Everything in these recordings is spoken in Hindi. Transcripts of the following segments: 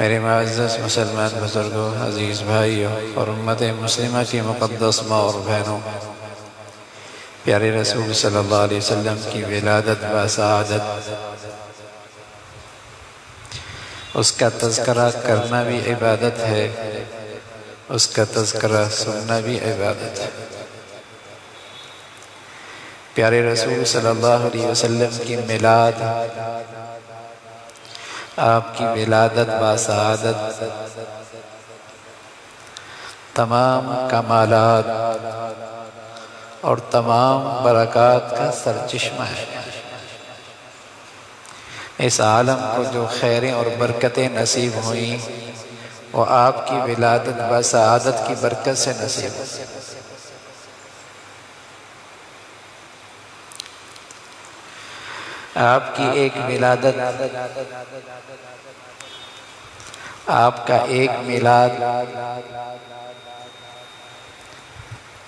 मेरे मुअज़्ज़ज़ मुसलमान बुजुर्गों, अजीज़ भाइयों और उम्मत मुस्लिमा की मुक़द्दस माँ और बहनों, प्यारे रसूल सल्लल्लाहु अलैहि वसल्लम की विलादत व सआदत, उसका तज़किरा करना भी इबादत है, उसका तज़किरा सुनना भी इबादत है। प्यारे रसूल सल्लल्लाहु अलैहि वसल्लम की मिलाद, आपकी विलादत व सआदत तमाम कमालात और तमाम बरक़ात का सरचश्मा है। इस आलम को जो खैरें और बरकतें नसीब हुई वो आपकी विलादत व सआदत की बरकत से नसीब हुई। आपकी एक विलादत, आपका एक मिलाद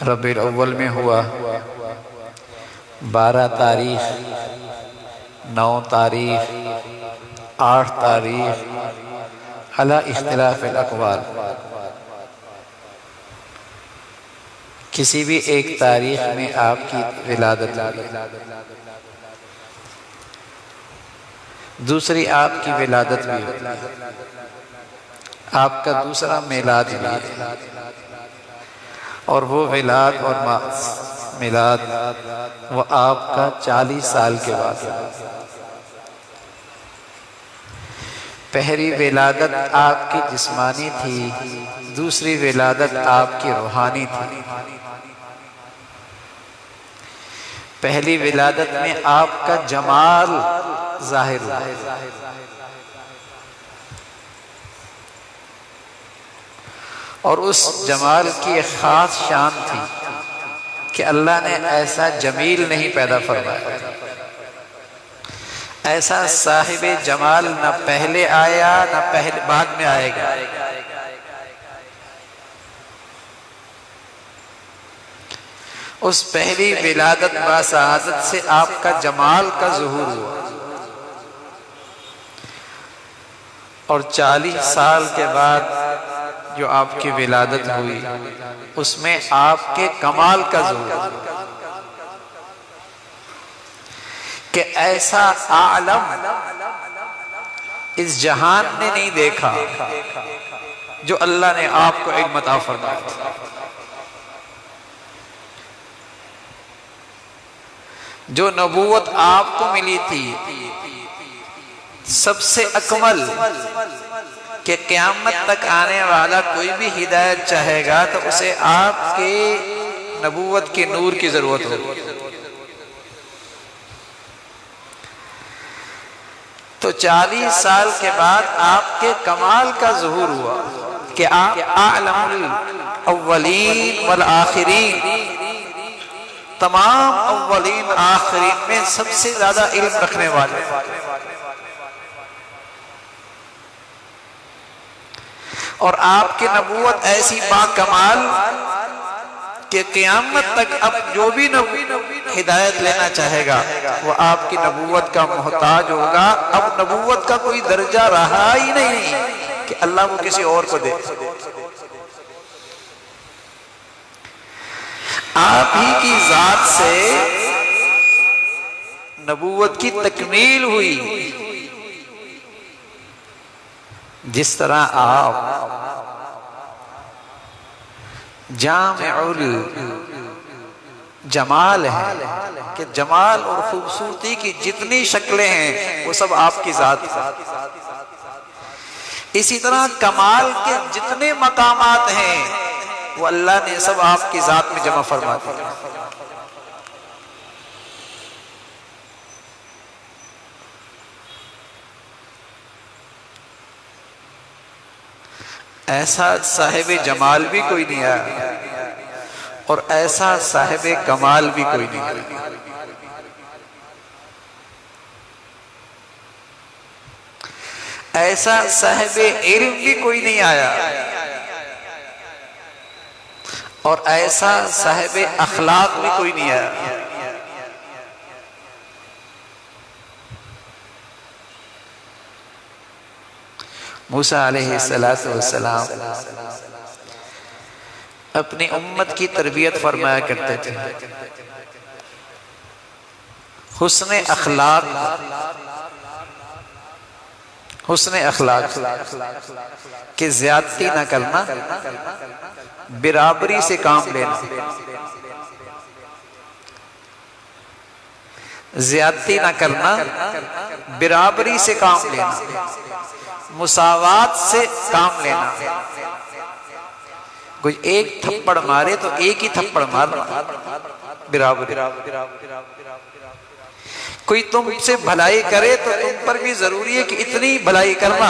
रबीउल अव्वल में हुआ। 12 तारीख, 9 तारीख, 8 तारीख अला इख्तिलाफ अल-अक़वाल, किसी भी एक तारीख में आपकी विलादत हुई। दूसरी आपकी विलादत भी हुई, आपका दूसरा मिलाद भी है। और वो विलाद और मिलाद वो आपका 40 साल के बाद। पहली विलादत आपकी जिस्मानी थी, दूसरी विलादत आपकी रूहानी थी। पहली विलादत में आपका जमाल जाहिर हुआ, और उस जमाल की एक खास शान थी कि अल्लाह ने ऐसा जमील नहीं पैदा फरमाया, ऐसा साहिब जमाल न पहले आया न पहले बाद में आएगा। उस पहली विलादत व सआदत से आपका जमाल का ज़ुहूर हुआ, और 40 साल के बाद जो आपकी विलादत हुई उसमें आपके कमाल का ज़ुहूर कि ऐसा आलम इस जहान ने नहीं देखा जो अल्लाह ने आपको इल्म अता फरमाया। जो नबूवत आपको मिली थी सबसे अकमल, कि क़यामत तक आने वाला कोई भी हिदायत चाहेगा तो उसे आपके नबूवत के नूर की जरूरत होगी। तो 40 साल के बाद आपके कमाल का ज़ुहूर हुआ कि आप आलमुल अव्वलीन वल आखिरीन, तमाम अव्वलीन आखिरीन में सबसे ज्यादा इल्म रखने वाले। और आपकी नबूवत ऐसी बाकमाल कि क़यामत तक अब जो भी हिदायत लेना चाहेगा वो आपकी नबूवत का मोहताज होगा। अब नबूवत का कोई दर्जा रहा ही नहीं कि अल्लाह वो किसी और को दे। आप ही की जात से नबूवत की तकमील हुई। जिस तरह आप जमाल है कि जमाल और खूबसूरती की जितनी शक्लें हैं वो सब आपकी जात है। इसी तरह कमाल के जितने मकामात हैं वो अल्लाह ने सब आपकी जात में जमा फरमा दिया। ऐसा साहिब जमाल भी कोई नहीं आया और ऐसा साहिब कमाल भी कोई नहीं आया। ऐसा साहिब इल्म भी कोई नहीं आया और ऐसा साहिब अखलाक भी कोई नहीं आया। मूसा अलैहिस्सलातु वस्सलाम अपनी उम्मत की तरबियत फरमाया करते थे। हुस्न अखलाक कि ज्यादती ना करना, बिराबरी से काम लेना। ज्यादती ना करना, बिराबरी से काम लेना, मुसावात से काम लेना। कोई एक थप्पड़ मारे तो एक ही थप्पड़ मारना, बिराबरी। कोई तुमसे भलाई करे तो तुम पर भी जरूरी है कि इतनी भलाई करना।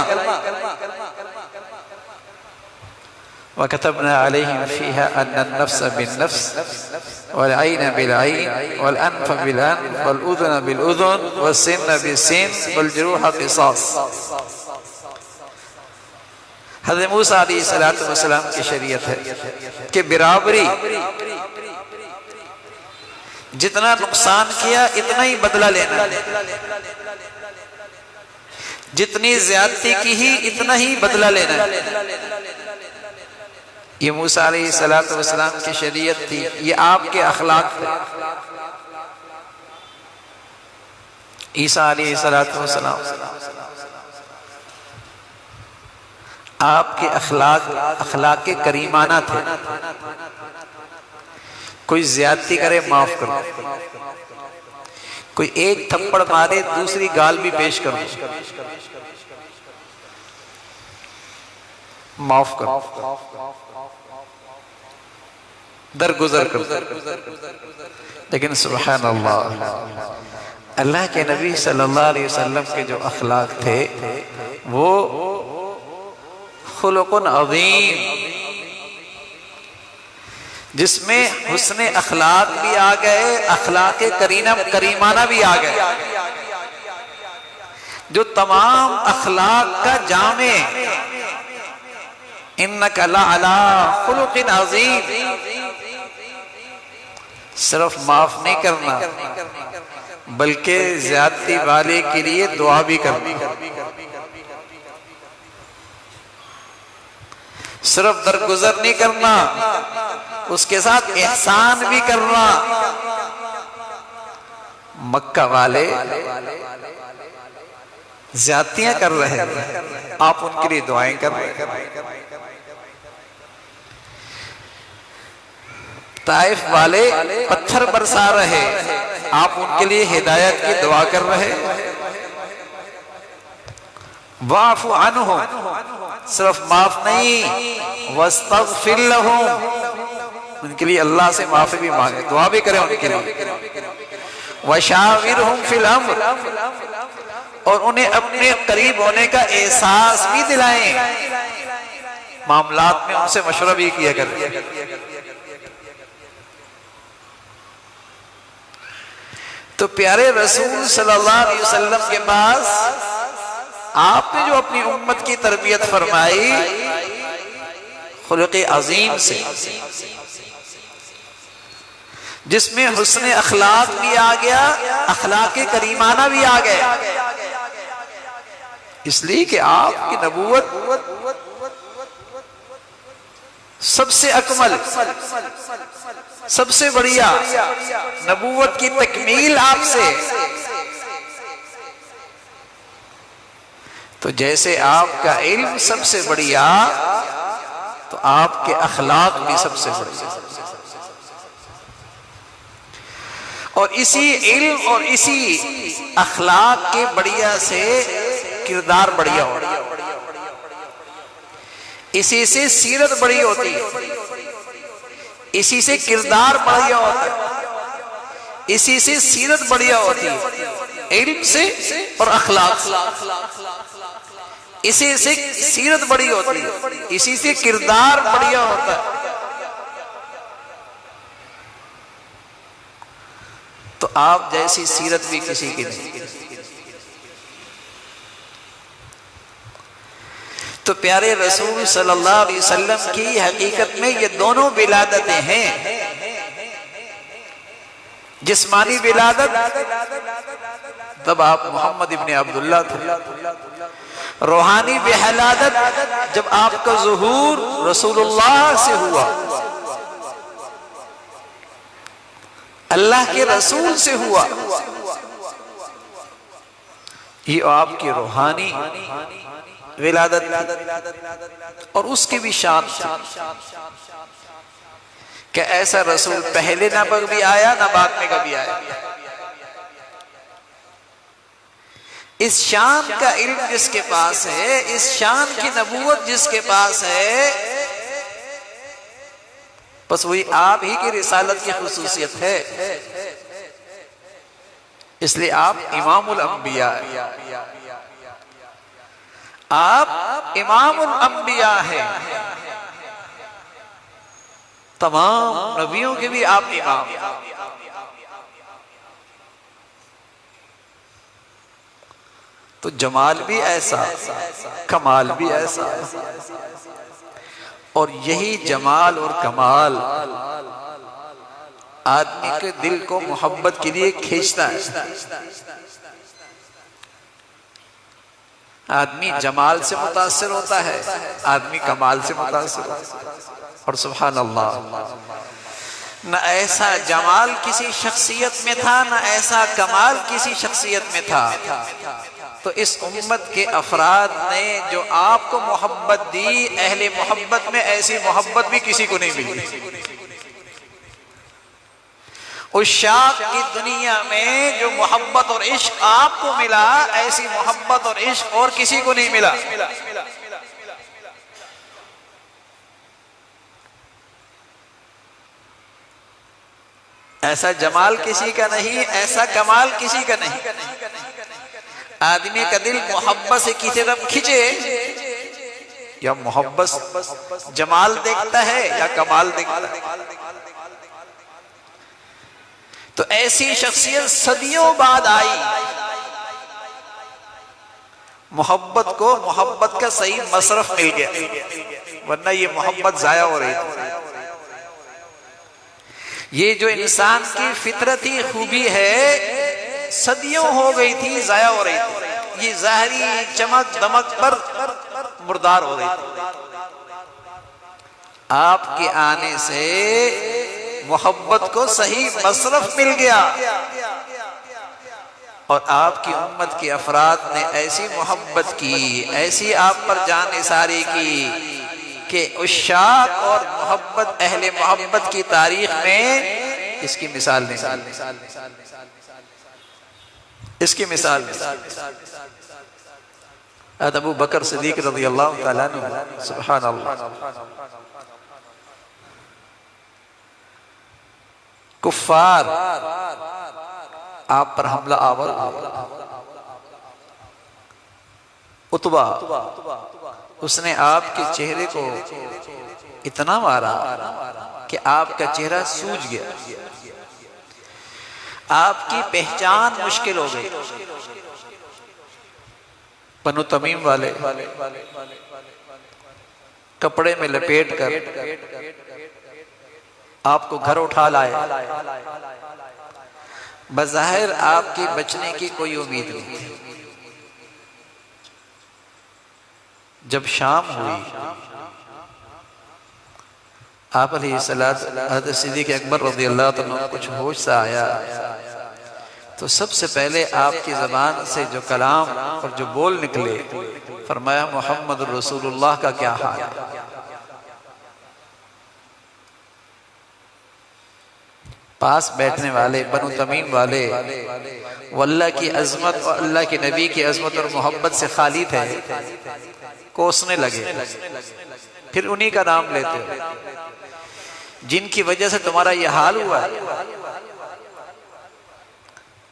वकतबना अलैहिम फीहा अन्नन-नफ्स बिन-नफ्स वल-ऐन बिल-ऐन वल-अनफ बिल-अनफ वल-उज़ुन बिल-उज़ुन वस-सिन्न बिस-सिन्न वल-जुरूह क़िसास। हज़रत मूसा अलैहिस्सलातु वस्सलाम की शरीयत है कि बिराबरी, जितना नुकसान किया इतना ही बदला लेना, जितनी ज्यादती की ही इतना ही बदला लेना। ये मूसा अलैहिस्सलातु वस्सलाम की शरीयत थी, ये आपके अखलाक थे। ईसा अलैहिस्सलातु वस्सलाम आपके अखलाक के करीमाना थे। कोई ज्यादती करे माफ करो, कोई एक थप्पड़ मारे दूसरी गाल भी पेश करो, माफ करो, दरगुजर करो। लेकिन सुभान अल्लाह, अल्लाह के नबी सल्लल्लाहु अलैहि वसल्लम के जो अखलाक थे वो खुलुकुन अज़ीम, जिसमें हुस्ने अखलाक भी आ गए, अखलाक करीमाना भी आ गए, जो तमाम अखलाक का जामे। इन्नका लअला खुलुकिन अज़ीम। सिर्फ माफ नहीं करना बल्कि ज्यादती वाले के लिए दुआ भी करना, सिर्फ दरगुजर नहीं करना, उसके साथ एहसान भी करना। मक्का वाले ज्यादतियां कर रहे हैं, आप उनके लिए दुआएं कर रहे हैं। ताइफ वाले पत्थर बरसा रहे, आप उनके लिए हिदायत की दुआ कर रहे हैं। वाफ़ु अन्हुम, सिर्फ माफ नहीं, वस्तग़फिर लहुम, उनके लिए अल्लाह से माफी भी मांगे, दुआ भी करें उनके लिए। वशाविरहुम फिल अम्र, और उन्हें अपने करीब होने का एहसास भी दिलाएं, मामलात में उनसे मशवरा भी किया करें। तो प्यारे रसूल सल्लल्लाहु अलैहि वसल्लम के पास आपने जो अपनी उम्मत की तरबियत फरमाई खुलुक़ अज़ीम से, जिसमें हुस्न अखलाक भी आ गया, अखलाक करीमाना भी आ गया। इसलिए कि आपकी नबूवत सबसे अकमल, सबसे बढ़िया नबूवत की तकमील आपसे। तो जैसे आपका इल्म सबसे बढ़िया, तो आपके अखलाक भी सबसे बढ़िया। और इसी इल्म और इसी अखलाक के बढ़िया से किरदार बढ़िया हो, इसी से सीरत बड़ी होती है, इसी से किरदार बढ़िया होता है, इसी से सीरत बढ़िया होती है, इल्म से और अखलाक से। इसी से सीरत बड़ी होती है, इसी से किरदार बढ़िया होता है। तो आप जैसी सीरत भी किसी की नहीं। तो प्यारे रसूल सल्लल्लाहु अलैहि वसल्लम की हकीकत में ये दोनों विलादतें हैं। जिस्मानी विलादत तब आप मोहम्मद इब्न अब्दुल्लाह थे। रूहानी विलादत जब आपका ज़ुहूर रसूलुल्लाह से हुआ, अल्लाह के रसूल से हुआ। ये आपकी रूहानी विलादत और उसकी भी शान। क्या ऐसा रसूल पहले ना कभी आया ना बाद में कभी आया। इस शान का इल्म जिसके पास है, इस शान की नबूवत जिसके पास है, बस वही आप ही की रिसालत की खुसूसियत है। इसलिए आप इमामुल अंबिया, आप इमामुल अंबिया है। तमाम नबियों के भी आप इमाम। तो जमाल भी ऐसा, कमाल भी ऐसा, और यही जमाल और कमाल आदमी के दिल को मोहब्बत के लिए खींचता है। आदमी जमाल से मुतासिर होता है, आदमी कमाल से मुतासिर होता है। और सुभान अल्लाह, न ऐसा जमाल किसी शख्सियत में था, न ऐसा कमाल किसी शख्सियत में था। तो इस उम्मत के अफराद ने जो आपको मोहब्बत दी, अहले मोहब्बत में ऐसी मोहब्बत भी किसी को नहीं मिली। उस शाख की दुनिया में जो मोहब्बत और इश्क आपको मिला, ऐसी मोहब्बत और इश्क और किसी को नहीं मिला। ऐसा जमाल किसी का नहीं, ऐसा कमाल किसी का नहीं। आदमी का दिल मोहब्बत से किसी तरफ खिंचे, या मोहब्बत जमाल देखता है या कमाल देखता है। तो ऐसी शख्सियत सदियों बाद आई। मोहब्बत को मोहब्बत का सही मसरफ मिल गया, वरना ये मोहब्बत जाया हो रही थी। ये जो इंसान की फितरती खूबी है, सदियों हो गई थी, जाया हो रही थी। ये ज़ाहरी चमक दमक पर मुर्दार हो गई थी। आपके आने से मोहब्बत को सही मसरफ मिल गया, और आपकी उम्मत के अफराद ने ऐसी मोहब्बत की, ऐसी आप पर जान निसारी की कि उश्शाक और मोहब्बत, अहले मोहब्बत की तारीख में इसकी मिसाल नहीं, इसकी मिसाल नहीं। अबू बकर सिद्दीक रज़ियल्लाहु ताला अन्हु, सुभान अल्लाह, कुफ्फार आप पर हमला आवर, उतबा उसने आपके चेहरे को इतना मारा कि आपका चेहरा सूज गया, आपकी पहचान मुश्किल हो गई। बनु तमीम वाले कपड़े में लपेट कर आपको घर उठा लाए। बज़ाहिर आपकी बचने की कोई उम्मीद नहीं थी। जब शाम हुई, आप हज़रत सिद्दीक़ अकबर रज़ियल्लाहु अन्हु को कुछ होश सा आया, तो सबसे पहले आपकी ज़बान से जो कलाम और जो बोल निकले, फरमाया मोहम्मद रसूलुल्लाह का क्या हाल है। पास बैठने वाले बनु तमीम वाले वो अल्लाह की अजमत और अल्लाह के नबी की अजमत और मोहब्बत से खाली थे, कोसने लगे। फिर उन्हीं का नाम लेते हो जिनकी वजह से तुम्हारा ये हाल हुआ,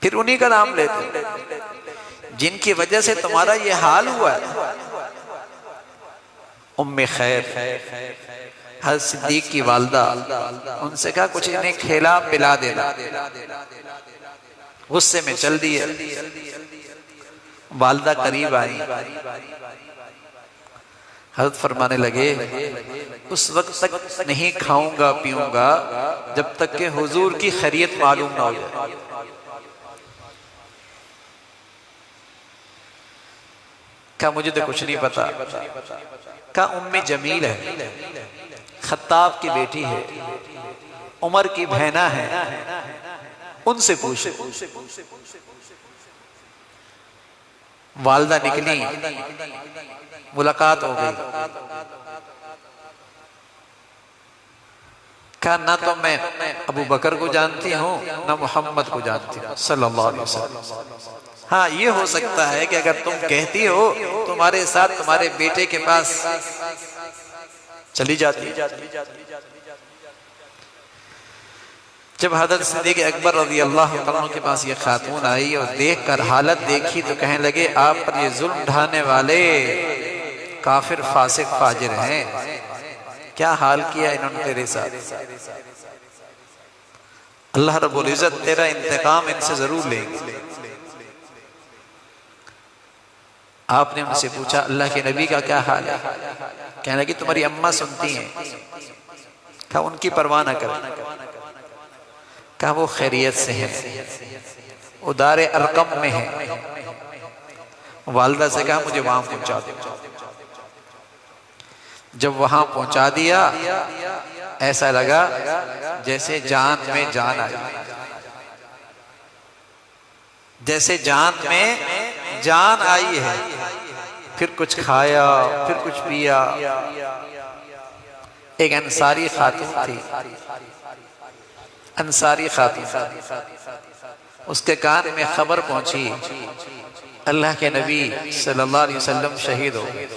फिर उन्हीं का नाम लेते हो जिनकी वजह से तुम्हारा ये हाल हुआ। उम्मे खैर हज़रत सिद्दीक की वालदा, उनसे कहा कुछ इन्हें खिला पिला देना। गुस्से में चल दिए। वालदा करीब आई, हज़रत फरमाने लगे उस वक्त तक नहीं खाऊंगा पीऊंगा जब तक कि हुजूर की खैरियत मालूम ना हो जाए। क्या मुझे तो कुछ नहीं पता। क्या उम्मे जमील है, खत्ताब की बेटी है, उमर की बहना है, उनसे पूछ। वालदा निकली, मुलाकात हो गई। क्या ना तो मैं अबू बकर को जानती हूँ ना मोहम्मद को जानती हूँ सल्लल्लाहु अलैहि वसल्लम। हाँ ये हो सकता है कि अगर तुम कहती हो तुम्हारे साथ तुम्हारे बेटे के पास चली जाती। जब हज़रत सिद्दीक़ अकबर रज़ियल्लाहु अन्हु के पास ये खातून आई और देखकर हालत देखी तो कहने लगे आप पर ये जुल्म ढाने वाले काफिर फासिक फाजिर हैं, क्या हाल किया इन्होंने तेरे साथ। अल्लाह रब्बुल इज्जत तेरा इंतकाम इनसे जरूर लेंगे। आपने उनसे पूछा अल्लाह के नबी का क्या हाल है। कहने लगी तुम्हारी अम्मा सुनती हैं। क्या उनकी परवाह न कर। क्या वो खैरियत से है, वो दारे अरकम में है। वालदा से कहा मुझे वहां पहुंचा दो। जब वहां पहुंचा दिया ऐसा लगा जैसे जान में जान आई, जैसे जान में जान आई है। फिर कुछ खाया, फिर कुछ पिया। एक अंसारी खातून थी, अंसारी खातून, उसके कान में खबर पहुंची अल्लाह के नबी सल्लल्लाहु अलैहि वसल्लम शहीद हो गए।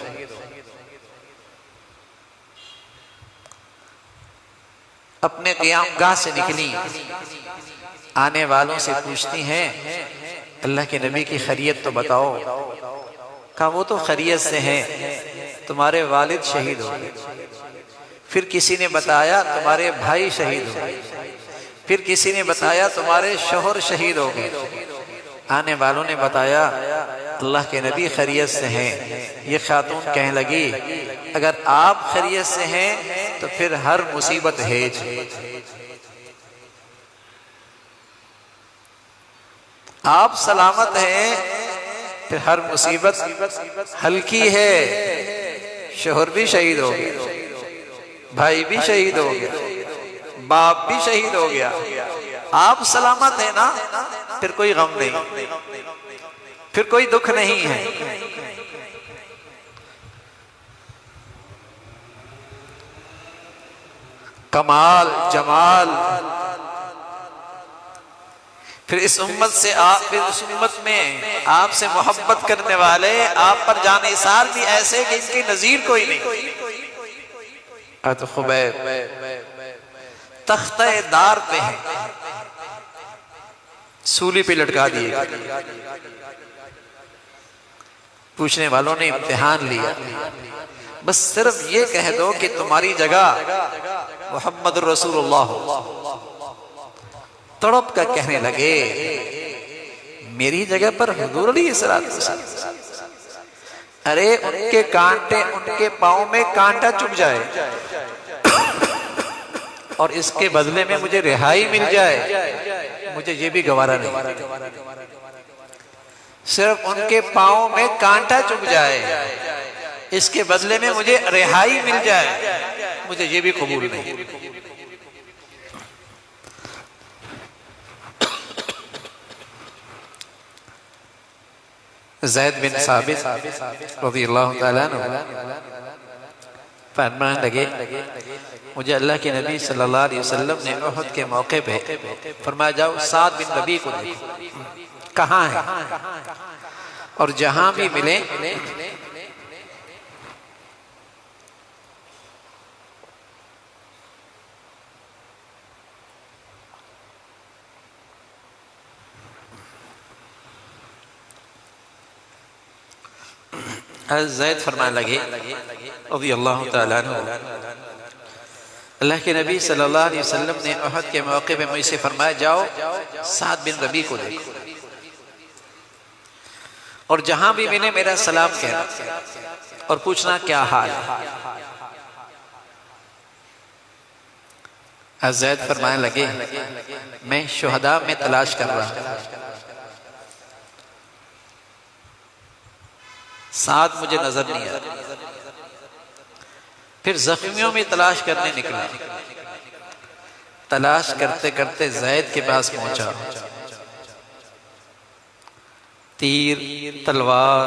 अपने क़ियामगाह से निकली, आने वालों से पूछती हैं अल्लाह के नबी की खैरियत तो बताओ। कहा वो तो खैरियत से हैं, तुम्हारे वालिद शहीद हो गए। फिर किसी ने बताया तुम्हारे भाई शहीद हो गए। फिर किसी ने बताया तुम्हारे शोहर शहीद हो गए। आने वालों ने बताया अल्लाह के नबी खैरियत से हैं। ये खातून कहने लगी अगर आप खैरियत से हैं तो फिर हर मुसीबत हेज। आप सलामत हैं फिर हर मुसीबत हल्की है। शोहर भी शहीद हो गया, भाई भी शहीद हो गया, बाप भी शहीद हो गया। आप सलामत है ना, फिर कोई गम नहीं, फिर कोई दुख नहीं है। कमाल जमाल। फिर इस उम्मत से आप, फिर इस उम्मत में आपसे मोहब्बत करने वाले, आप पर जानिसार भी ऐसे कि इनकी नजीर कोई नहीं। तो खुबैब तख्ते दार पे है, सूली पे लटका दिए। पूछने वालों ने इम्तिहान लिया, बस सिर्फ ये कह दो कि तुम्हारी जगह मोहम्मद रसूलुल्लाह हो। तड़प कर कहने लगे मेरी जगह पर हुजूर अलैहिस्सलाम। अरे उनके कांटे, उनके पाँव में कांटा चुभ जाए और इसके बदले में मुझे रिहाई मिल जाए, मुझे ये भी गवारा नहीं। सिर्फ उनके पाँव में कांटा चुभ जाए, इसके बदले में मुझे रिहाई मिल जाए, मुझे ये भी कबूल नहीं। ज़ैद बिन साबित रज़ियल्लाहु ताला अन्हु फरमाने लगे मुझे अल्लाह के नबी सल्लल्लाहु अलैहि वसल्लम ने उहद के मौके पे फरमाया जाओ साद बिन रबी को देखो कहाँ है, और जहां भी मिले ज़ैद फरमाने लगे रज़ी अल्लाह तआला अन्हु अल्लाह के नबी सल्लल्लाहु अलैहि वसल्लम ने उहद के मौके पे मुझसे फरमाया जाओ साद बिन रबी को देखो और जहां भी मिले मेरा सलाम कहना और पूछना क्या हाल है। ज़ैद फरमाने लगे मैं शुहदा में तलाश कर रहा हूं, साद मुझे नजर नहीं आया। फिर जख्मियों में तलाश करने निकला, तलाश करते करते ज़ैद के पास पहुंचा। तीर तलवार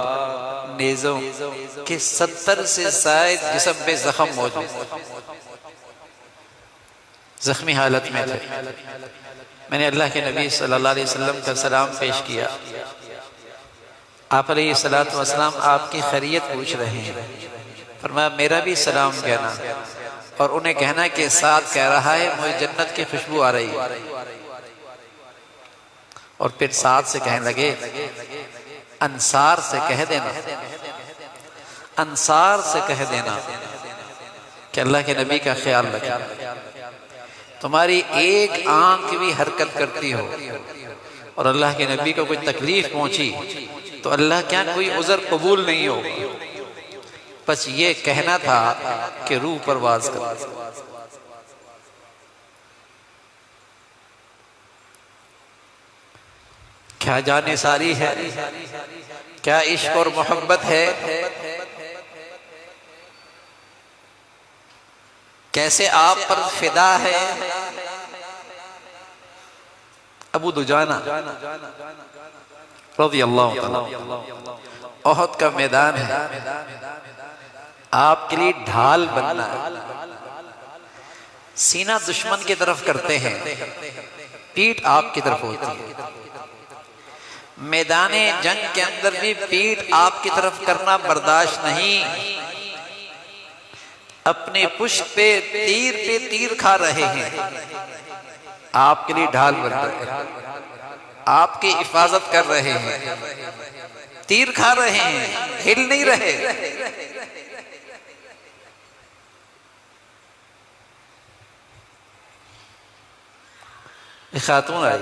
नेज़ों के 70 से ज़ायद जिस्म पे जख्म मौजूद, जख्मी हालत में थे। मैंने अल्लाह के नबी सल्लल्लाहु अलैहि वसल्लम का सलाम पेश किया। आप अलैहिस्सलातु वस्सलाम आपकी खैरियत पूछ रहे हैं। फरमाया मेरा भी सलाम कहना और उन्हें कहना कि साथ कह रहा है मुझे जन्नत की खुशबू आ रही है। और फिर साथ से कहने लगे अंसार से कह देना, अंसार से कह देना कि अल्लाह के नबी का ख्याल रखें, तुम्हारी एक आंख भी हरकत करती हो और अल्लाह के नबी को कोई तकलीफ पहुंची तो अल्लाह क्या कोई उज़र कबूल नहीं हो। बस ये कहना था कि रूह परवाज कर। क्या जाने सारी है, क्या इश्क और मोहब्बत है, कैसे आप पर फिदा है। अबू दुजाना रज़ी अल्लाह तआला, उहद का मैदान है, आपके लिए ढाल बनना है। सीना दुश्मन की तरफ करते हैं, पीठ आपकी तरफ होती है। मैदाने जंग के अंदर भी पीठ आपकी तरफ करना बर्दाश्त नहीं। अपने पुष्प पे तीर खा रहे हैं, आपके लिए ढाल बन रहे हैं, आपकी हिफाजत कर रहे हैं, तीर खा रहे हैं, हिल नहीं रहे। खातून आई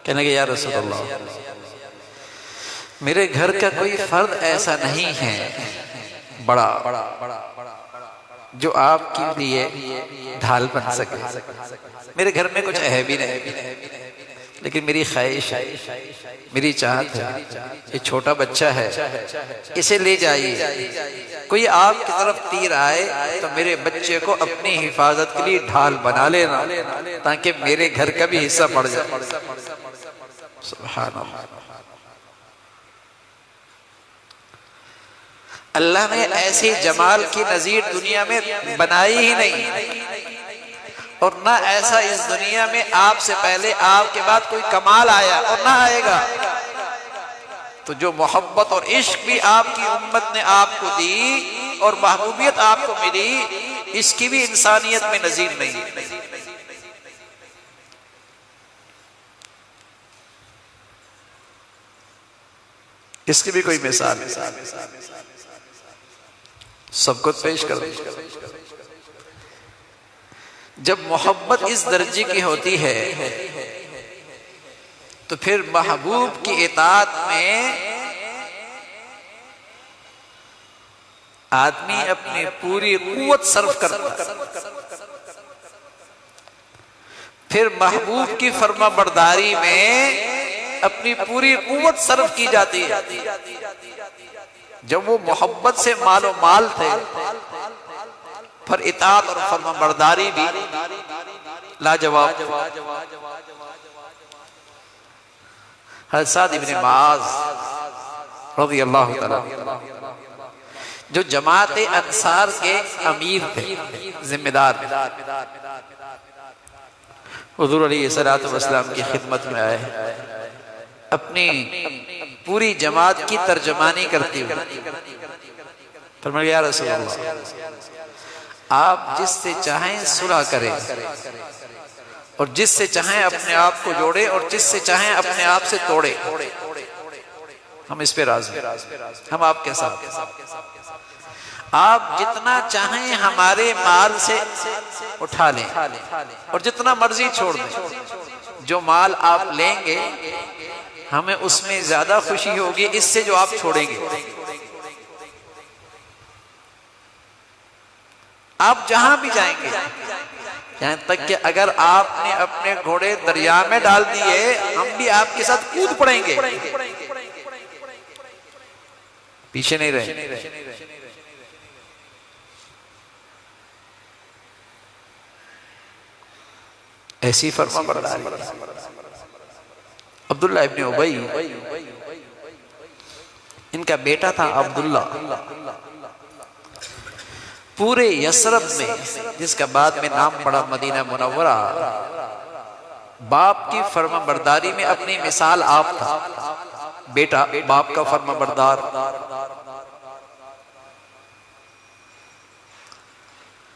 कहने के या रसूल अल्लाह मेरे घर का कोई फर्द ऐसा नहीं है बड़ा जो आपके लिए ढाल बन सके। मेरे घर में कुछ है भी नहीं, लेकिन मेरी ख्वाहिश है, मेरी चाहत है, ये छोटा बच्चा है, इसे ले जाइए। कोई आपकी तरफ तीर आए तो मेरे बच्चे को अपनी हिफाजत के लिए ढाल बना लेना, ताकि मेरे घर का भी हिस्सा पड़ जाए। सुभान अल्लाह। अल्लाह ने ऐसी जमाल की नजीर दुनिया में बनाई ही नहीं, और ना ऐसा इस दुनिया में आपसे पहले आपके बाद कोई कमाल आया और ना आएगा। तो जो मोहब्बत और इश्क भी आपकी उम्मत ने आपको दी और महबूबियत आपको मिली, इसकी भी इंसानियत में नजीर नहीं। इसकी भी कोई मिसाल सबको पेश कर। जब मोहब्बत इस दर्जे की होती है तो फिर महबूब की इताअत में आदमी अपनी पूरी कुव्वत सर्फ करता है। फिर महबूब की फर्मा बरदारी में अपनी पूरी कुव्वत सर्फ की जाती है। जब वो मोहब्बत से मालो माल थे, फिर इताअत और फर्मा बरदारी भी लाजवाब। हज़रत साद इब्न मुआज़ रज़ियल्लाहु तआला जो जमात अंसार के अमीर थे, जिम्मेदार, हुजूर अलैहिस्सलातु वस्सलाम की खिदमत में आए, अपनी पूरी जमात की तर्जमानी करती हुई फरमाया, या रसूल अल्लाह, आप जिससे चाहें सुलह करें और जिससे चाहें अपने आप को जोड़े और जिससे चाहें अपने आप से तोड़े, हम इस पे राजी, हम आपके साथ। आप जितना चाहें हमारे माल से उठा लें और जितना मर्जी छोड़ दें, जो माल आप लेंगे हमें उसमें ज्यादा खुशी होगी इससे जो आप छोड़ेंगे। आप जहां भी जाएंगे, यहां तक कि अगर आपने अपने घोड़े दरिया में डाल दिए, हम भी आपके साथ कूद पड़ेंगे, पीछे नहीं रहेंगे। ऐसी फरमा बरदारी। अब्दुल्ला इब्ने उबई, इनका बेटा था अब्दुल्ला, पूरे यसरब में, जिसका बाद में नाम पड़ा मदीना मुनव्वरा, बाप की फर्मा बरदारी में अपनी मिसाल आप था। बेटा बाप का फर्मा बरदार।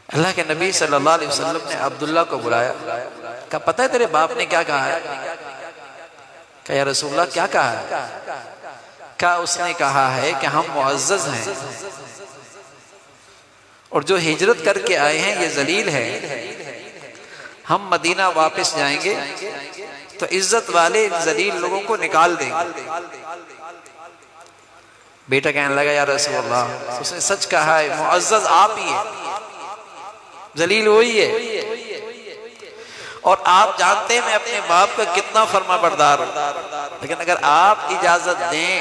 अल्लाह के नबी सल्लल्लाहु अलैहि वसल्लम ने अब्दुल्ला को बुलाया, कहा पता है तेरे बाप ने क्या कहा है? कहा या रसूलल्लाह क्या कहा है? कहा उसने कहा है कि हम मुअज़्ज़ज़ हैं और जो हिजरत करके आए हैं ये जलील है, हम मदीना वापस जाएंगे तो इज्जत वाले जलील लोगों को निकाल देंगे। बेटा कहने लगा या रसूलल्लाह, उसने सच कहा है, मुअज़्ज़ज़ आप ही है, जलील वही है, और आप जानते हैं मैं अपने बाप का कितना फर्मा बरदार हूं, लेकिन अगर आप इजाजत दें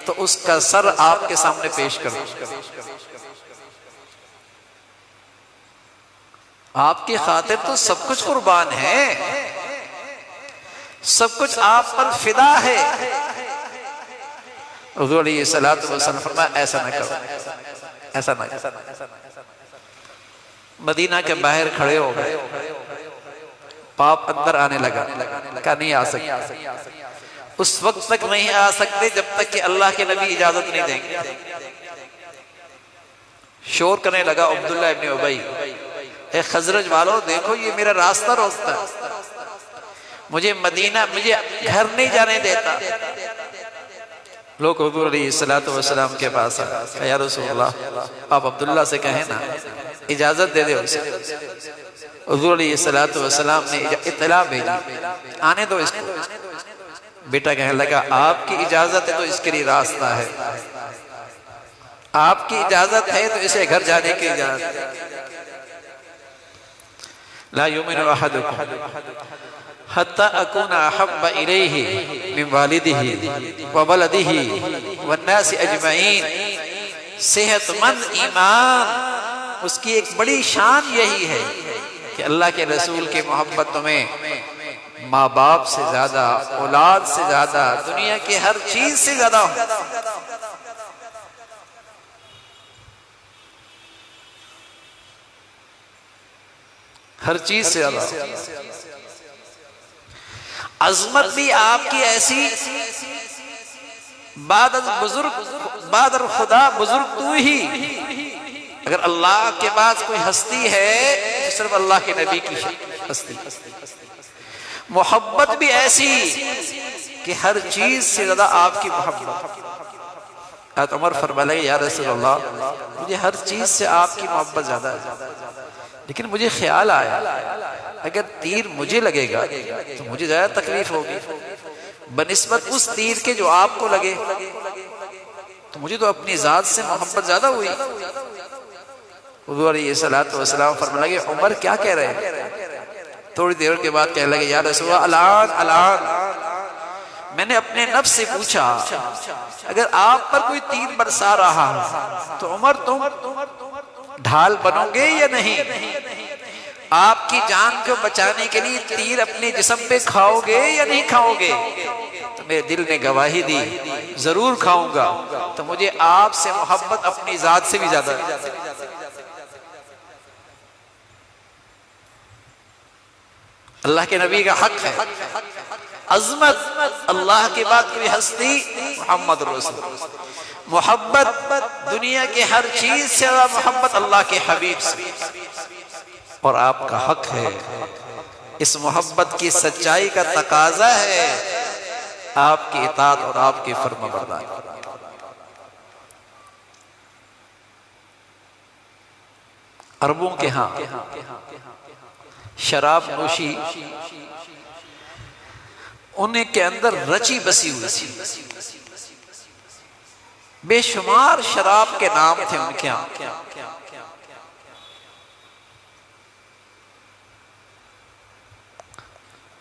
तो उसका सर आपके सामने पेश करो। आपकी खातिर तो सब कुछ कुर्बान है, सब कुछ आप पर फिदा है। हुज़ूर अलैहिस्सलातु वस्सलाम फरमाया ऐसा न करो, ऐसा न करो। मदीना के बाहर खड़े हो गए, बाप अंदर आने लगा, कहा नहीं आ सकते, उस वक्त तक नहीं आ सकते जब तक कि अल्लाह के नबी इजाजत नहीं देंगे। शोर करने लगा अब्दुल्ला इब्ने उबई, ए खजरज वालों देखो ये मेरा रास्ता रोकता है, मुझे मदीना, मुझे घर नहीं जाने देता। लोग हुज़ूर अलैहिस्सलातु वस्सलाम के पास आए, या रसूलल्लाह आप अब्दुल्ला से कहें ना इजाजत दे दे उसे। हुज़ूर अलैहिस्सलातु वस्सलाम ने इत्तला भेजी, आने दो इसको। बेटा कहने लगा आपकी इजाजत है तो इसके लिए रास्ता है, आपकी इजाजत है तो इसे घर जाने की इजाजत है। ला युमिनु अहदुकुम हत्ता अकूना अहब्बा इलैहि मिन वालिदिही व वलदिही वन्नासि अजमईन। सेहतमंद ईमान, उसकी एक बड़ी शान यही है कि अल्लाह के रसूल की मोहब्बत तुम्हें माँ बाप से ज्यादा, औलाद से ज्यादा, दुनिया की हर चीज से ज्यादा हो। हर चीज से ज्यादा अजमत भी आपकी ऐसी, बादर खुदा बुजुर्ग तू ही। अगर अल्लाह के पास कोई हस्ती है तो सिर्फ अल्लाह के नबी की हस्ती। मोहब्बत भी ऐसी कि हर चीज से ज्यादा आपकी मोहब्बत। उमर फरमाया या रसूल अल्लाह मुझे हर चीज से आपकी मोहब्बत ज्यादा है, लेकिन मुझे ख्याल आया अगर तीर मुझे लगेगा तो मुझे ज्यादा तकलीफ होगी बनिस्बत उस तीर के जो आपको लगे, तो मुझे तो अपनी जात से मोहब्बत ज्यादा हुई। हुज़ूर अलैहिस्सलातु वस्सलाम फरमाने लगे उमर क्या कह रहे हैं? थोड़ी देर के बाद कहने लगे या रसूल अल्लाह, अलान मैंने अपने नफ्स से पूछा अगर आप पर कोई तीर बरसा रहा है तो उमर तुम ढाल बनोगे या नहीं? आपकी जान को बचाने के लिए तीर अपने जिस्म पे खाओगे या नहीं खाओगे? तो तो मेरे दिल ने गवाही दी जरूर खाऊंगा, तो मुझे आपसे मोहब्बत अपनी जात से भी ज्यादा है। अल्लाह के नबी का हक है, अजमत अल्लाह के बाद कोई हस्ती मोहम्मद रसूल। मोहब्बत दुनिया के हर चीज से ज्यादा मोहब्बत अल्लाह के हबीब से, और आपका हक है। इस मोहब्बत की सच्चाई का तकाजा है आपकी इताअत और आपकी फर्माबरदारी। अरबों के यहाँ शराब नोशी उन्हें के अंदर रची बसी हुई थी। बेशुमार शराब के नाम थे उनके यहाँ।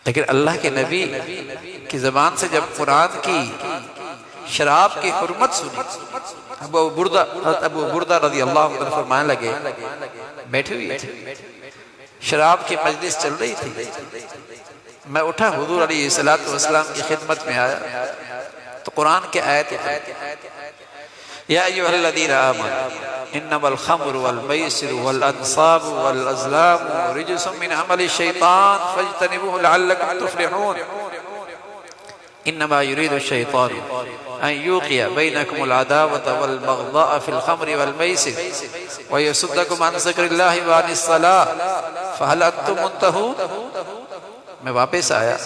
लेकिन अल्लाह के नबी की जबान से जब कुरान की शराब की हुर्मत सुनी, अबू बुर्दा रज़ी अल्लाह अन्हु फरमाने लगे, बैठे हुए थे, शराब की मजलिस चल रही थी, मैं उठा हुजूर अलैहिस्सलातु वस्सलाम की खिदमत में आया तो कुरान के आयत या अय्युहल्लज़ीना आमनू इन्नमल खम्रु वल मैसिरु वल अंसाबु वल अज़लामु रिजसुम मिन अमलि शैतान फज्तनिबूहु लअल्लकुम तुफ्लिहून इन्नमा युरीदु शैतानु अन युक़िया बैनकुमुल अदावत वल बग़ज़ाअ फिल खम्रि वल मैसिर व यसुद्दकुम अन ज़िक्रिल्लाहि व अनिस सलाह फहल अंतुम मुंतहून। मैं वापस आया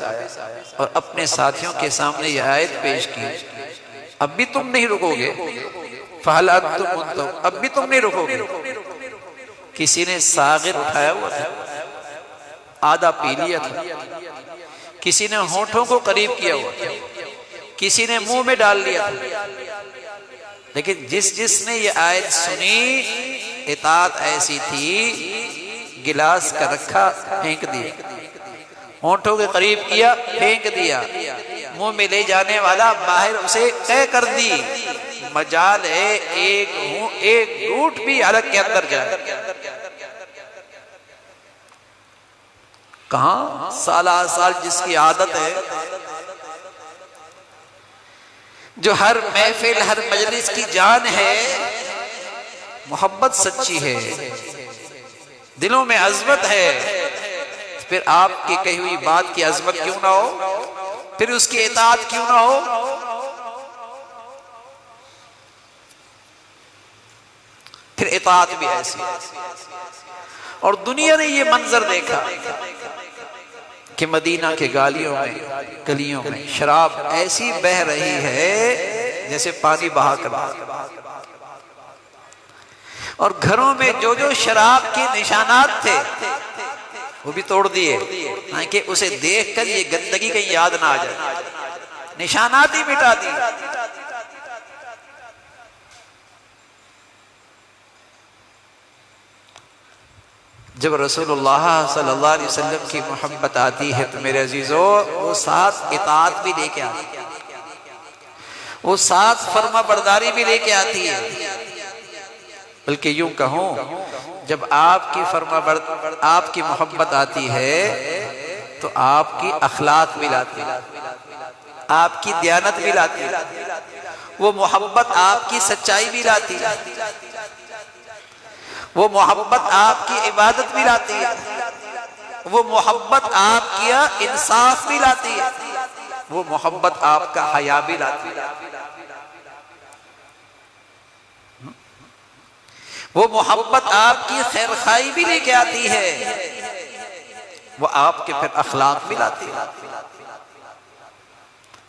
और अपने साथियों के सामने यह आयत पेश की, अब भी तुम नहीं रुकोगे, फहल अंतुम मुंतहून, अब भी तुम नहीं रुकोगे। किसी ने सागिर उठाया हुआ था, आधा पी लिया था, किसी ने होठों को करीब किया हुआ था, किसी ने मुंह में डाल लिया था। लेकिन जिसने ये आयत सुनी, इताअत ऐसी थी, गिलास का रखा फेंक दिया, होठों के करीब किया फेंक दिया, मुंह में ले जाने वाला बाहर उसे तय कर दी, मजाल है एक घूंट भी हलक के अंदर जाए। कहां साला साल जिसकी आदत है, जो हर महफिल हर मजलिस की जान है, मोहब्बत सच्ची है, दिलों में अजमत है, फिर आपकी कही हुई बात की अजमत क्यों ना हो, फिर उसकी इताअत क्यों ना हो। फिर इताअत भी ऐसी। और दुनिया ने ये मंजर देखा कि मदीना के गलियों में शराब ऐसी बह रही है जैसे पानी बहा कर, और घरों में जो जो शराब के निशानात थे वो भी तोड़ दिए, ताकि उसे देखकर ये गंदगी कहीं याद ना आ जाए, निशानात ही मिटा दी। जब रसूलुल्लाह सल्लल्लाहु अलैहि वसल्लम की मोहब्बत आती है तो मेरे अजीजों, वो साथ इताअत भी लेके आती है, वो साथ फर्मा बरदारी भी लेके आती है। बल्कि यूं कहूं, जब आपकी मोहब्बत आती है तो आपकी अखलाक भी लाती है, आपकी दयानत भी लाती है, वो मोहब्बत आपकी सच्चाई भी लाती है, वो मोहब्बत आपकी इबादत भी लाती है, वो मोहब्बत आपकी इंसाफ भी लाती है, वो मोहब्बत आपका हया भी लाती है, वो मोहब्बत आपकी खैरखाई भी लेके आती है, वो आपके फिर अखलाक भी लाती है।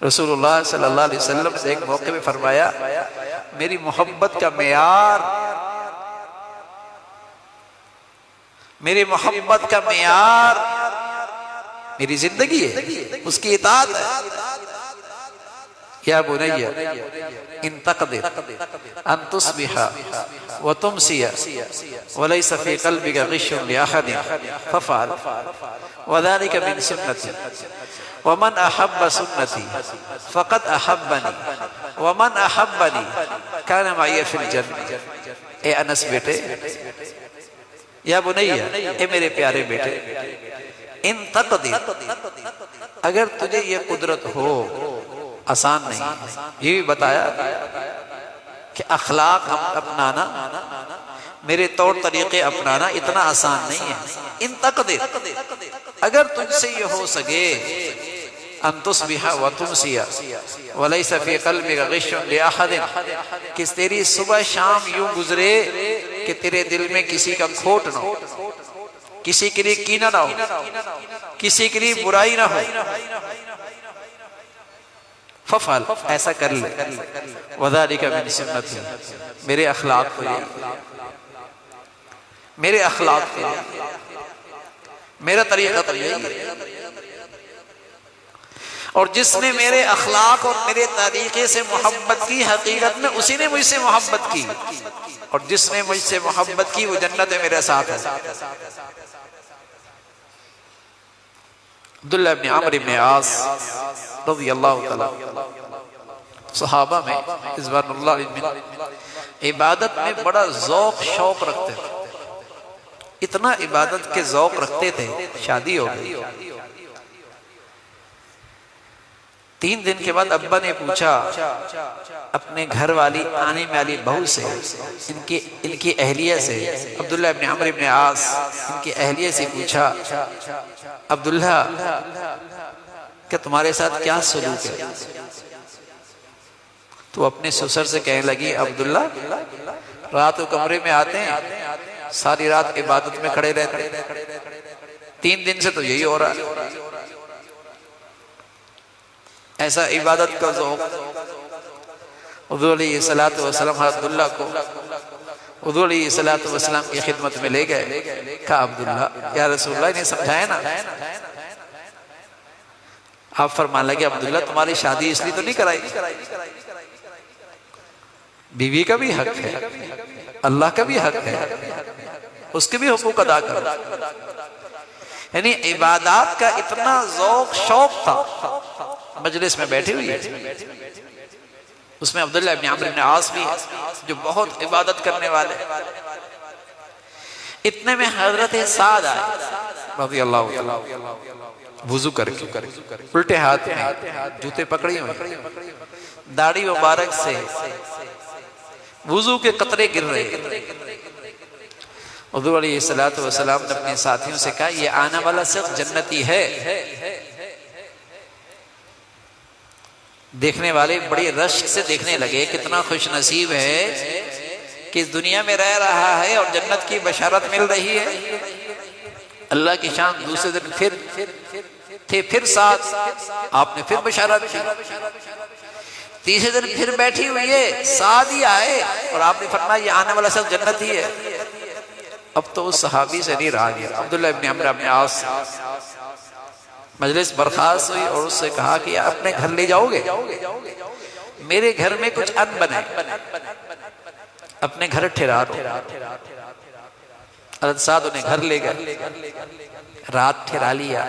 रसूलुल्लाह सल्लल्लाहु अलैहि वसल्लम से एक मौके में फरमाया, मेरी मोहब्बत का मेयार, मेरी मोहब्बत का मेयार मेरी जिंदगी है, उसकी इताअत है। या बुनय्या इन तक़दिर अन तुस्बिहा व तुमसिया व लैसा फी क़ल्बिका ग़िश्शुन लिअहदिन फ़फ़अल व ज़ालिका मिन सुन्नती व मन अहब्ब सुन्नती फ़क़द अहब्बनी व मन अहब्बनी कान मई फ़िल जन्नह। ए अनस बेटे, या बुनय्या, ए मेरे प्यारे बेटे, इन तक़दिर, अगर तुझे ये कुदरत हो, आसान नहीं है। ये भी बताया कि अखलाक अपनाना, मेरे तौर तरीके अपनाना इतना आसान नहीं है। इन तकदीर, अगर तुझसे ये हो सके अंतुस्बिहा व तुमसिया वलैसा फी क़ल्बिका ग़िश्शुन लिअहदिन, कि तेरी सुबह शाम यूं गुजरे कि तेरे दिल में किसी का खोट ना हो, किसी के लिए कीना ना हो, किसी के लिए बुराई ना हो। फफल, ऐसा कर ले। वज़ालिका मिन सुन्नती, मेरे अखलाक को, मेरे अखलाक को, मेरा तरीका तो यही है। और जिसने मेरे अखलाक और मेरे तरीके से मोहब्बत की, हकीकत में उसी ने मुझसे मोहब्बत की, और जिसने मुझसे मोहब्बत की वो जन्नत में मेरे साथ है। अब्दुल्लाह इब्न अम्र इब्न आस रज़ियल्लाहु तआला सहाबा में इज़वानुल्लाह इबादत में बड़ा ज़ौक़ शौक़ रखते थे, इतना इबादत के ज़ौक़ रखते थे, शादी हो गई। 3 दिन के बाद अब्बा ने पूछा अपने घर वाली आने वाली बहू से, इनकी अहलिया से, अब्दुल्लाह इब्न अम्र इब्न आस इनकी अहलिया से पूछा, अब्दुल्ला क्या तुम्हारे साथ क्या सलूक है? तो अपने ससुर से कहने लगी, अब्दुल्ला रात को कमरे में आते हैं, सारी रात इबादत में खड़े रहते हैं, 3 दिन से तो यही हो रहा है। ऐसा इबादत का ज़ौक़ हुज़ूर अलैहिस्सलातु वस्सलाम अब्दुल्ला को हुज़ूर अलैहिस्सलातु वस्सलाम की खिदमत में ले गए। कहा, अब्दुल्ला या रसूलल्लाह, इन्हें समझाए ना। आप फरमान लगे, अब्दुल्ला तुम्हारी शादी इसलिए तो नहीं कराई, बीवी का भी हक है, अल्लाह का भी हक है, उसके भी हुकूक अदा करो। यानी इबादत का इतना ज़ौक़ शौक़ था। मजलिस में बैठी हुई है, उसमें अब्दुल्लाह इब्न अम्र इब्न आस भी है, जो बहुत इबादत करने वाले। इतने में हजरत साद आए रज़ियल्लाहु तआला, वुज़ू करके उल्टे हाथ में जूते पकड़ी हुए, दाढ़ी मुबारक से वुज़ू के कतरे गिर रहे। हुज़ूर अलैहिस्सलातु वस्सलाम ने अपने साथियों से कहा, ये आने वाला शख्स जन्नती है। देखने वाले बड़ी रश्क से देखने लगे, कितना खुश नसीब है कि इस दुनिया में रह रहा है और जन्नत की बशारत मिल रही है। अल्लाह की शान। दूसरे दिन फिर साथ आपने फिर बशारत की। तीसरे दिन फिर बैठी हुई है, साथ ही आए और आपने फरमाया ये आने वाला सब जन्नत ही है। अब तो उस सहाबी से नहीं रहा गया। अब्दुल्लाह इब्न अम्र इब्न आस मजलिस बर्खास्त हुई और उससे कहा कि अपने घर ले जाओगे, मेरे घर में कुछ अन्न बने, अपने घर ठहरा दो। हज़रत साद उन्हें घर ले गए, रात ठहरा लिया,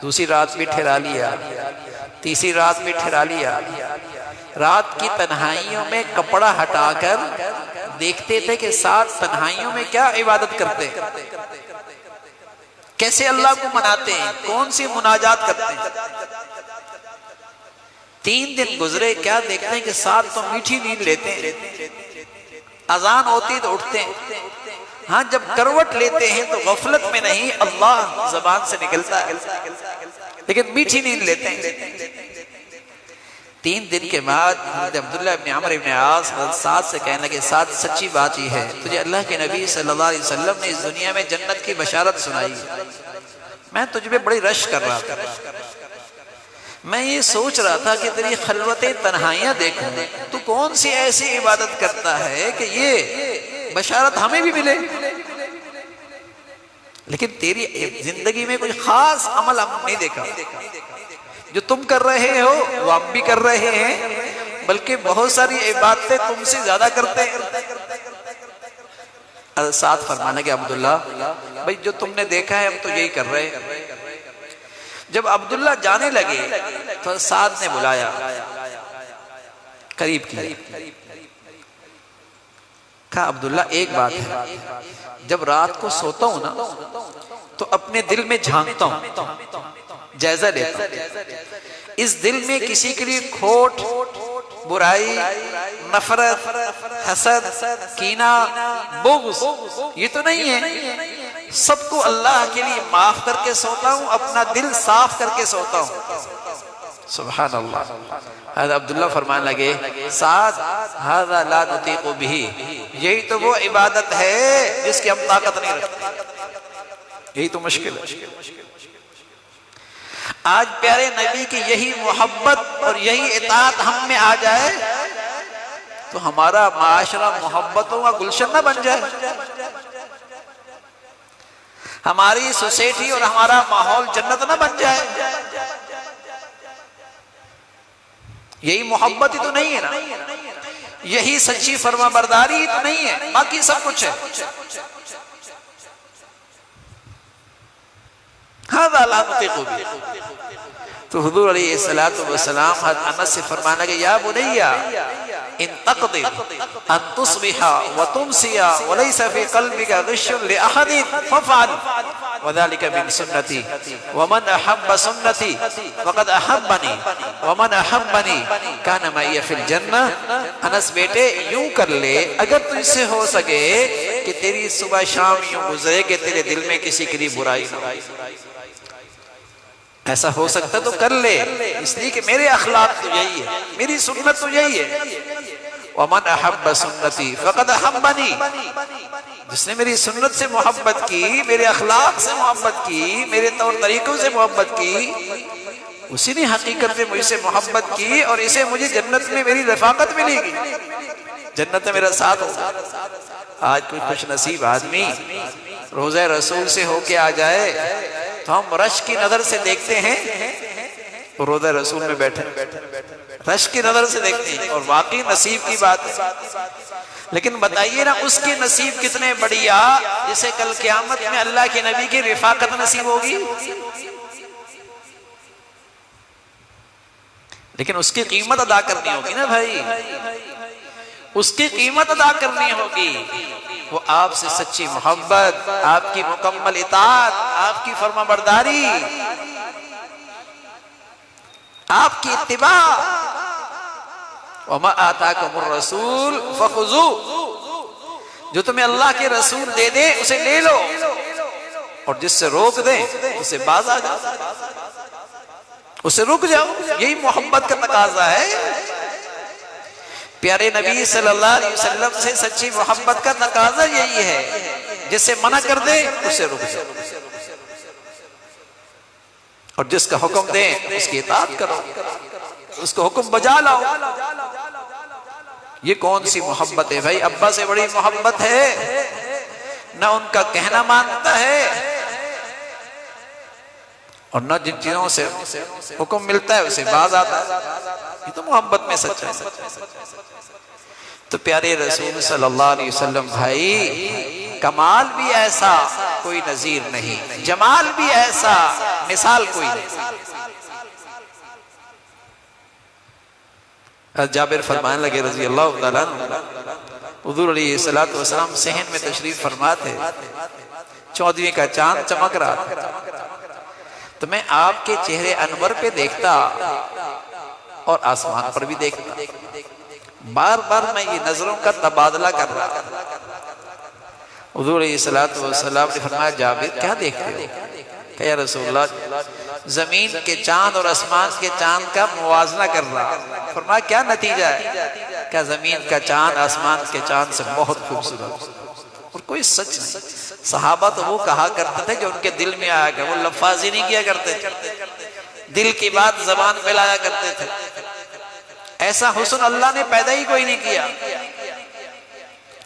दूसरी रात भी ठहरा लिया, तीसरी रात भी ठहरा लिया। रात की तन्हाइयों में कपड़ा हटाकर देखते थे कि सात तन्हाइयों में क्या इबादत करते हैं, कैसे अल्लाह को मनाते हैं, कौन सी मुनाजात करते हैं। 3 दिन गुजरे, क्या देखते हैं कि सात तो मीठी नींद लेते हैं, अजान होती तो उठते हैं। हाँ, जब करवट लेते हैं तो गफलत में नहीं, अल्लाह जबान से निकलता है, लेकिन मीठी नींद लेते हैं। 3 दिन के बाद अब्दुल्लाह इब्न अम्र इब्न आस साद से कहने लगे, साद सच्ची बात ही है, तुझे अल्लाह के नबी सल्लल्लाहु अलैहि वसल्लम ने इस दुनिया में जन्नत की बशारत सुनाई। मैं तुझ पे बड़ी रश कर रहा था, मैं ये सोच रहा था कि तेरी खलवतें तन्हाइयां देखूं, तू कौन सी ऐसी इबादत करता है कि ये बशारत हमें भी मिले। लेकिन तेरी जिंदगी में कोई खास अमल हम नहीं देखा, जो तुम कर रहे हो वो हम भी कर रहे हैं, बल्कि बहुत सारी इबादतें तुमसे ज्यादा करते हैं। साथ फरमाने के अब्दुल्ला भाई जो तुमने देखा है हम तो यही कर रहे हैं। जब अब्दुल्ला जाने लगे तो साद ने बुलाया, करीब किया, कहा अब्दुल्ला एक बात है, जब रात को सोता हूं ना तो अपने दिल में झांकता हूं, जायजा लेता हूं। इस दिल में किसी के लिए खोट, बुराई, नफरत, हसद, कीना, बुग़्ज़ ये तो नहीं है। सबको अल्लाह के लिए माफ करके सोता हूं, अपना दिल साफ करके सोता हूं। सुभान अल्लाह। हज़रत अब्दुल्ला फरमाने लगे, साद हाज़ा ला नुतीक़ु बिही, यही तो वो इबादत है जिसकी हम ताकत नहीं रखते, यही तो मुश्किल है। आज प्यारे नबी की यही मोहब्बत और यही इताअत हम में आ जाए तो हमारा माशरा मोहब्बतों का गुलशन ना बन जाए, हमारी सोसाइटी और हमारा माहौल जन्नत ना बन जाए। यही मोहब्बत ही तो नहीं है ना, यही सच्ची फरमाबरदारी ही तो नहीं है, बाकी सब कुछ है। हाज़ा ला नुतीक़ु बिही। तो हुज़ूर अलैहिस्सलातु वस्सलाम हज़रत अनस से फरमाने लगे, या बुनैया इन तक़दिर अन तुस्बिहा व तुमसिया व लैसा फी क़ल्बिका ग़िश्शुन लि अहदिन फ़अल व ज़ालिका मिन सुन्नती व मन अहब्ब सुन्नती फ़क़द अहब्बनी व मन अहब्बनी कान मइया फ़िल जन्नह। अनस बेटे यूं कर ले, अगर तुझसे हो सके कि तेरी सुबह शाम यूं गुजरे कि तेरे दिल में किसी के लिए बुराई ना हो, ऐसा हो सकता तो कर ले, इसलिए कि मेरे अखलाक तो यही है, मेरी सुन्नत तो यही है। वमन अहब्ब सुन्नती फ़क़द अहब्बनी, जिसने मेरी सुन्नत से मोहब्बत की, मेरे अखलाक से मोहब्बत की, मेरे तौर तरीकों से मोहब्बत की, उसी ने हकीकत में मुझसे मोहब्बत की और इसे मुझे जन्नत में मेरी रफ़ाकत मिलेगी, जन्नत में मेरा साथ होगा। आज कोई खुश नसीब आदमी रोज़े रसूल से होके आ जाए तो हम रश की नजर से देखते हैं, तो रोज़े रसूल में बैठे रश की नजर से देखते हैं और वाकई नसीब की बात है। लेकिन बताइए ना उसके नसीब कितने बढ़िया जिसे कल क़यामत में अल्लाह के नबी की रिफाकत नसीब होगी। लेकिन उसकी कीमत अदा करनी होगी ना भाई, उसकी कीमत अदा करनी होगी। वो आपसे सच्ची मोहब्बत, आपकी मुकम्मल इताअत, आपकी फरमाबरदारी, आपकी इत्तिबा। वमा आताकुमुर रसूल फखुज़ू, जो तुम्हें अल्लाह के रसूल दे दे उसे ले लो और जिससे रोक दे उसे बाज आ जाओ, उसे रुक जाओ। यही मोहब्बत का तकाजा है। प्यारे नबी सल्लल्लाहु अलैहि वसल्लम से सच्ची मोहब्बत का तकाजा यही है, जिससे मना कर दे उससे रुक जाओ और जिसका हुक्म दे उसकी इताअत करो, उसका हुक्म बजा लाओ। ये कौन सी मोहब्बत है भाई? अब्बा से बड़ी मोहब्बत है, ना उनका कहना मानता है और न जिन चीजों से हुक्म मिलता है उसे बाज आता है। ये तो मोहब्बत में सच्चा है। तो प्यारे रसूल सल्लल्लाहु अलैहि वसल्लम भाई, कमाल भी ऐसा कोई नजीर नहीं, जमाल भी ऐसा मिसाल कोई नहीं। जाबिर फरमाने लगे रज़ी अल्लाह तआला अन्हु, हुज़ूर अलैहिस्सलातु वस्सलाम सहन में तशरीफ फरमा थे, 14वीं का चांद चमक रहा था, तो मैं आपके चेहरे अनवर पे देखता और आसमान पर भी देखता, बार बार मैं ये नजरों का तबादला कर रहा था। हुज़ूर अलैहिस्सलातु वस्सलाम ने फरमाया, जाबिर क्या देखते हो? क्या या रसूलल्लाह, जमीन के चांद और आसमान के चांद का मुवाजना कर रहा। फरमाया क्या नतीजा है? क्या जमीन का चांद आसमान के चांद से बहुत खूबसूरत और कोई सच नहीं। सहाबा तो वो कहा करते थे जो उनके दिल में आया कर, वो लफ्ज़ी नहीं किया करते थे, दिल की बात जबान पे लाया करते थे। ऐसा हुस्न अल्लाह ने पैदा ही कोई नहीं किया।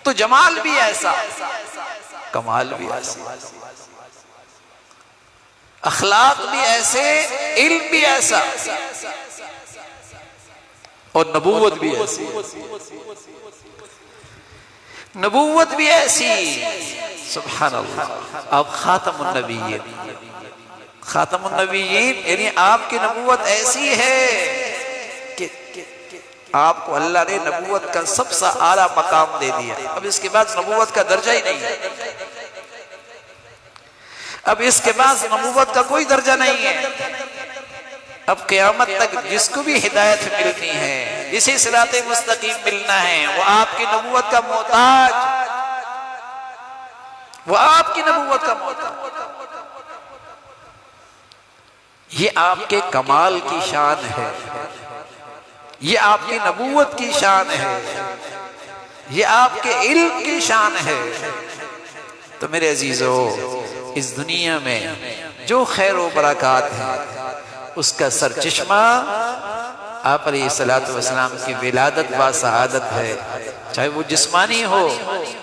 तो जमाल भी ऐसा, कमाल भी ऐसा, अखलाक भी ऐसे, इल्म भी ऐसा और नबूवत भी ऐसी, नबूवत भी ऐसी। सुभान अल्लाह। आप खातमुन नबीय्यीन, खातमुन नबीय्यीन यानी आपकी नबूवत ऐसी है कि आपको अल्लाह ने नबूवत का सबसे आला मकाम दे दिया। अब इसके बाद नबूवत का दर्जा ही नहीं है। अब इसके पास नबूवत का कोई दर्जा नहीं है। अब क़यामत तक जिसको भी हिदायत मिलनी है, जिसे सिराते मुस्तकीम मिलना है, वो आपकी नबूवत का मोहताज, वो आपकी नबूवत का मोहताज। ये आपके कमाल की शान है, ये आपकी नबूवत की शान है, ये आपके इल्म की शान है। तो मेरे अजीजों, इस दुनिया में जो खैर व बरकत है उसका सरचश्मा आप अलैहिस्सलातु वस्सलाम की विलादत व सआदत है। चाहे वो जिस्मानी हो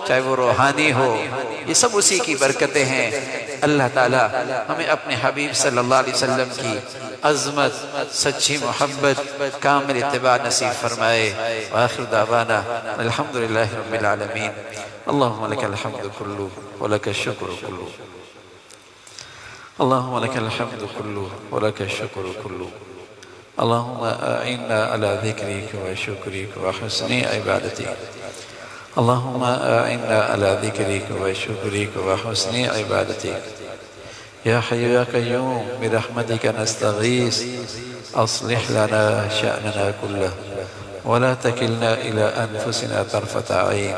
चाहे वो रूहानी हो, ये सब उसी की बरकतें हैं। अल्लाह ताला हमें अपने हबीब सल्लल्लाहु अलैहि वसल्लम की अज़मत, सच्ची मोहब्बत, कामिल इत्तिबा नसीब फरमाए। व आखिर दावाना अल्हम्दुलिल्लाहि रब्बिल आलमीन। अल्लाहुम्मा लकल हम्दु कुल्लु व लकश शुक्रु कुल्लु। अल्लाहुम्मा लकल हम्दु कुल्लु व लकश शुक्रु कुल्लु। अल्लाहुम्मा अइन्ना अला ज़िक्रिक व शुक्रिक व हुस्नि इबादतिक। अल्लाहुम्मा अइन्ना अला ज़िक्रिक व शुक्रिक व हुस्नि इबादतिक। या हय्यु या क़य्यूम बिरहमतिक नस्तगीस अस्लिह लना शअनना कुल्लह व ला तकिलना इला अनफुसिना तर्फत ऐन।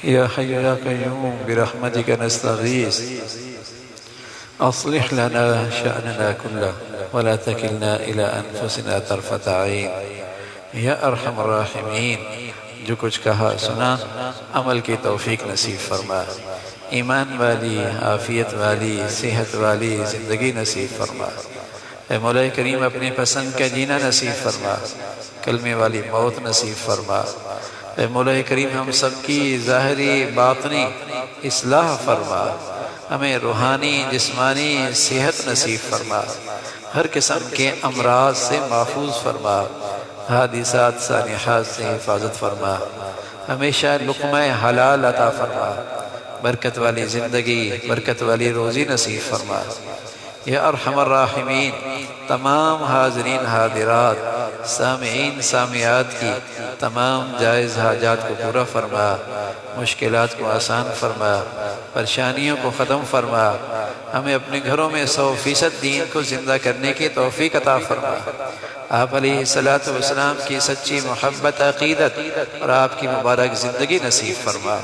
या हय्यु या क़य्यूम बिरहमतिक नस्तगीस अस्लिह लना शअनना कुल्लह व ला तकिलना इला अनफुसिना तर्फत ऐन। या अरहमर राहिमीन, जो कुछ कहा सुना अमल की तौफीक नसीब फरमा। ईमान वाली, आफियत वाली, सेहत वाली ज़िंदगी नसीब फरमा। ए मौला करीम, अपनी पसंद का जीना नसीब फरमा। कलमे वाली मौत नसीब फरमा। ए मौला करीम, हम सबकी ज़ाहिरी बातनी इस्लाह फरमा। हमें रूहानी जिस्मानी सेहत नसीब फरमा। हर किस्म के अमराज से महफूज फरमा। हादिसात सानिहात से हिफाजत फरमा। हमेशा लुक़्मा हलाल अता फरमा। बरकत वाली ज़िंदगी, बरकत वाली रोज़ी नसीब फरमा। या अरहमर राहिमीन, तमाम हाज़रीन हादिरात, सामीईन सामियात की तमाम जायज़ हाजात को पूरा फरमा। मुश्किलात को आसान फरमा। परेशानियों को ख़त्म फरमा। हमें अपने घरों में 100% दीन को ज़िंदा करने की तौफ़ीक अता फरमा। आप अलैहिस्सलातु वस्सलाम की सच्ची मोहब्बत, अक़ीदत और आपकी मुबारक ज़िंदगी नसीब फरमा।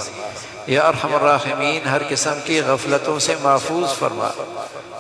या अरहमर राहिमीन, हर किस्म की गफलतों से महफूज फरमा।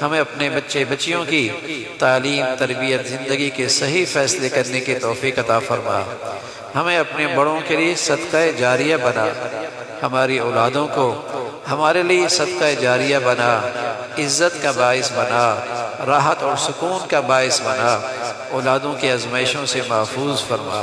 हमें अपने बच्चे बच्चियों की तालीम, तरबियत, ज़िंदगी के सही फ़ैसले करने की तौफ़ीक अता फरमा। हमें अपने बड़ों के लिए सदका जारिया बना। हमारी औलादों को हमारे लिए सदका जारिया बना। इज़्ज़त का बाइस बना। राहत और सुकून का बाइस बना। औलादों की आज़माइशों से महफूज फरमा।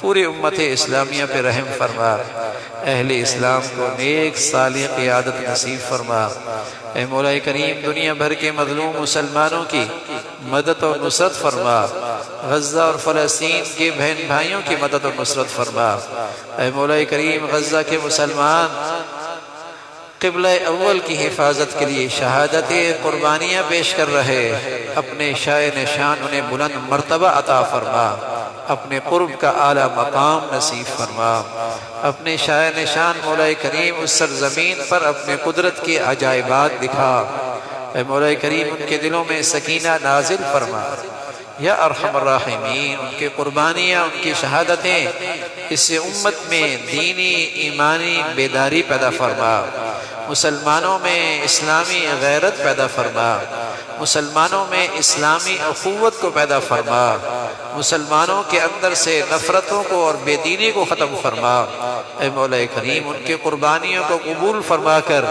पूरी उम्मत इस्लामिया पे रहम फरमा। अहले इस्लाम को नेक सालिह क़ियादत नसीब फरमा। ए मौला करीम, दुनिया भर के मज़लूम मुसलमानों की मदद और नुसरत फरमा। गज़ा और फ़लस्तीन के बहन भाइयों की मदद और नुसरत फरमा। ए मौला करीम, गज़ा के मुसलमान क़िबला अव्वल की हिफाजत के लिए शहादत कुर्बानियाँ पेश कर रहे, अपने शाए निशान उन्हें बुलंद मर्तबा अता फरमा। अपने क़ुर्ब का आला मकाम नसीब फरमा। अपने शाए निशान मौला करीम उस सरज़मीन पर अपने कुदरत के अजाइबात दिखा। ए मौला करीम, उनके दिलों में सकीना नाजिल फरमा। या अरहमर राहिमीन, उनके कुर्बानियाँ, उनकी शहादतें इससे उम्मत में दीनी ईमानी बेदारी पैदा फरमा। मुसलमानों में इस्लामी गैरत पैदा फरमा। मुसलमानों में इस्लामी अख़ुव्वत को पैदा फरमा। मुसलमानों के अंदर से नफ़रतों को और बेदीनी को ख़त्म फरमा। ए मौला करीम, उनकी कुर्बानियों को कबूल फरमा कर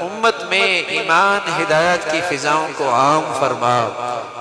उम्मत में ईमान हिदायत की फ़िज़ाओं को आम फरमा।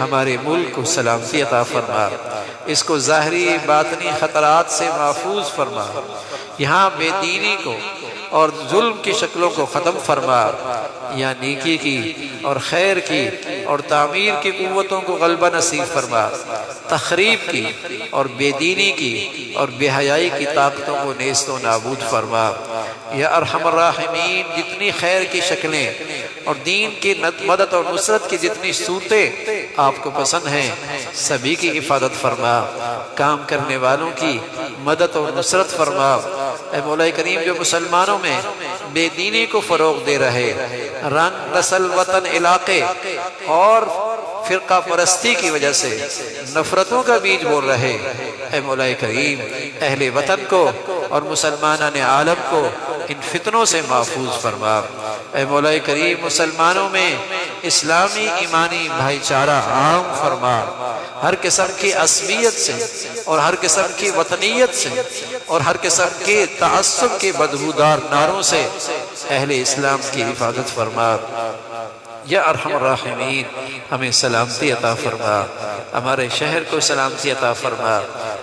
हमारे मुल्क को सलामती अता फरमा। इसको ज़ाहरी बातनी ख़तरात से महफूज फरमा। यहाँ बेदीनी को और जुल्म की शक्लों को ख़त्म फरमा। या नेकी की और खैर की और तामीर की कुव्वतों को गलबा नसीब फरमा, तखरीब की और बेदीनी की और बेहयाई की ताकतों को नेस्तो नाबूद फरमा। या अरहमर राहिमीन, जितनी खैर की शक्लें और दीन की मदद और नुसरत की जितनी सूरतें आपको पसंद हैं, सभी की हिफाजत फरमा, काम करने वालों की मदद और नुसरत फरमा। ऐ मौला करीम, जो मुसलमानों में बेदीनी को फरोग दे रहे, रंग नस्ल वतन इलाके और फिरका परस्ती की वजह से नफरतों का बीज बोल रहे, ऐ मौला करीम अहले वतन को और मुसलमान आलम को इन फितनों से महफूज फरमा। ऐ मौला करीम, मुसलमानों में इस्लामी ईमानी भाईचारा आम फरमा, हर किस्म की असबियत से और हर किस्म की वतनीयत से और हर किस्म के तअस्सुब के बदबूदार नारों से अहले इस्लाम की हिफाजत फरमा। या अरहमर राहिमीन, हमें सलामती अता फरमा, हमारे शहर को सलामती अता फरमा,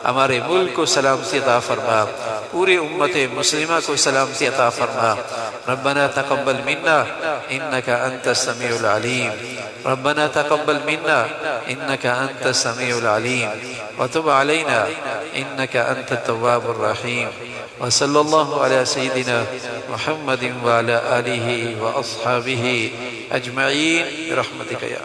हमारे मुल्क को सलामती अता फरमा, पूरी उम्मत मुस्लिमा को सलामती अता फरमा। रब्बना तक़ब्बल मिन्ना इन्नका अंतस समीउल अलीम, रब्बना तक़ब्बल मिन्ना इन्नका अंतस समीउल अलीम व तुब अलैना इन्नका अंतत तव्वाबुर रहीम। व सल्लल्लाहु अला सय्यिदिना मुहम्मदिन व अला आलिहि व अस्हाबिहि अजमईन रहमतिका या